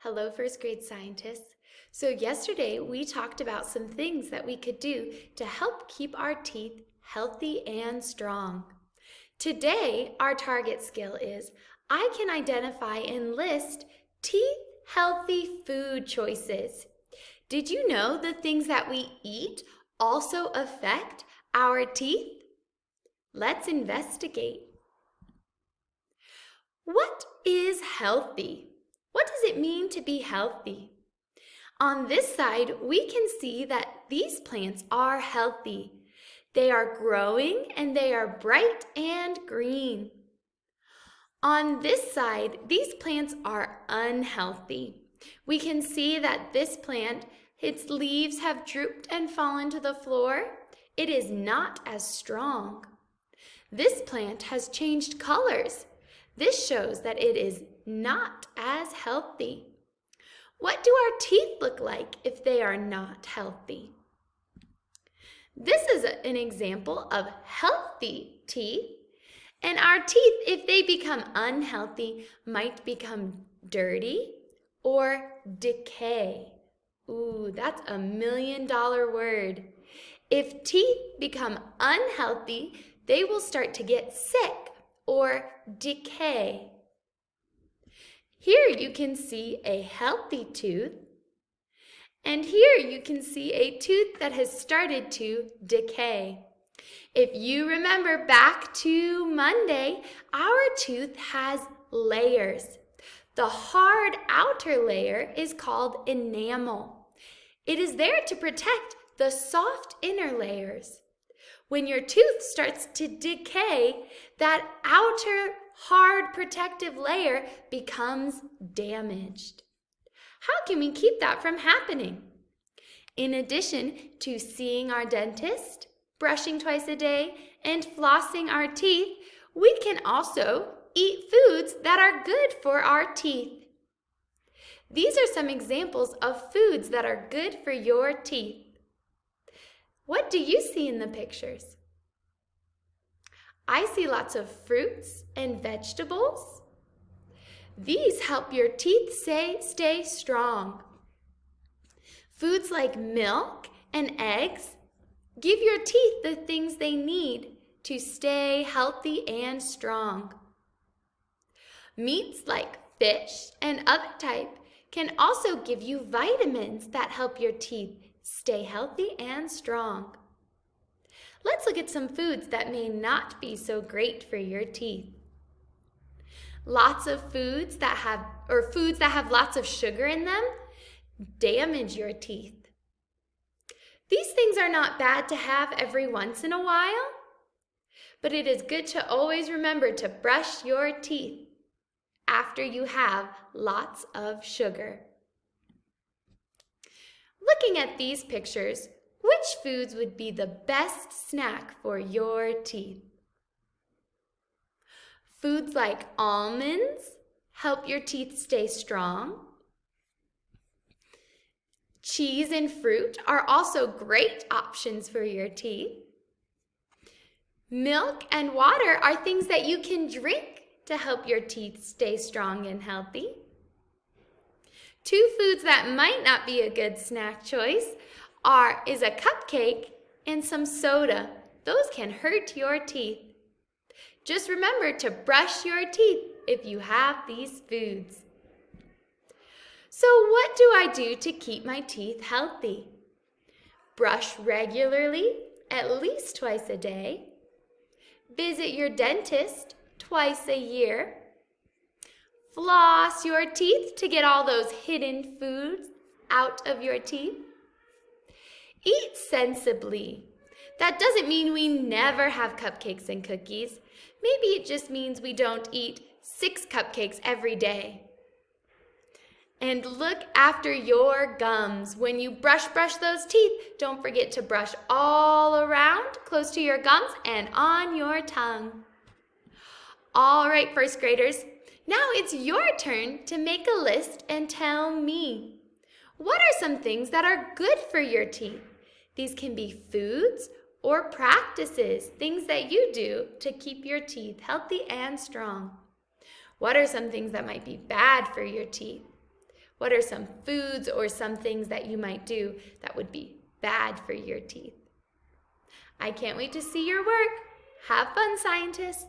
Hello, first grade scientists. So yesterday we talked about some things that we could do to help keep our teeth healthy and strong. Today, our target skill is I can identify and list teeth healthy food choices. Did you know the things that we eat also affect our teeth? Let's investigate. What is healthy? What does it mean to be healthy? On this side, we can see that these plants are healthy. They are growing and they are bright and green. On this side, these plants are unhealthy. We can see that this plant, its leaves have drooped and fallen to the floor. It is not as strong. This plant has changed colors. This shows that it is not as healthy. What do our teeth look like if they are not healthy? This is an example of healthy teeth. And our teeth, if they become unhealthy, might become dirty or decay. Ooh, that's a $1 million word. If teeth become unhealthy, they will start to get sick or decay. Here you can see a healthy tooth, and here you can see a tooth that has started to decay. If you remember back to Monday, our tooth has layers. The hard outer layer is called enamel. It is there to protect the soft inner layers. When your tooth starts to decay, that outer hard protective layer becomes damaged. How can we keep that from happening? In addition to seeing our dentist, brushing twice a day, and flossing our teeth, we can also eat foods that are good for our teeth. These are some examples of foods that are good for your teeth. What do you see in the pictures? I see lots of fruits and vegetables. These help your teeth stay strong. Foods like milk and eggs give your teeth the things they need to stay healthy and strong. Meats like fish and other type can also give you vitamins that help your teeth stay healthy and strong. Let's look at some foods that may not be so great for your teeth. Lots of foods that have lots of sugar in them damage your teeth. These things are not bad to have every once in a while, but it is good to always remember to brush your teeth after you have lots of sugar. Looking at these pictures, which foods would be the best snack for your teeth? Foods like almonds help your teeth stay strong. Cheese and fruit are also great options for your teeth. Milk and water are things that you can drink to help your teeth stay strong and healthy. Two foods that might not be a good snack choice is a cupcake and some soda. Those can hurt your teeth. Just remember to brush your teeth if you have these foods. So what do I do to keep my teeth healthy? Brush regularly, at least twice a day. Visit your dentist twice a year. Floss your teeth to get all those hidden foods out of your teeth. Eat sensibly. That doesn't mean we never have cupcakes and cookies. Maybe it just means we don't eat 6 cupcakes every day. And look after your gums. When you brush those teeth, don't forget to brush all around, close to your gums and on your tongue. All right, first graders, now it's your turn to make a list and tell me, what are some things that are good for your teeth? These can be foods or practices, things that you do to keep your teeth healthy and strong. What are some things that might be bad for your teeth? What are some foods or some things that you might do that would be bad for your teeth? I can't wait to see your work. Have fun, scientists!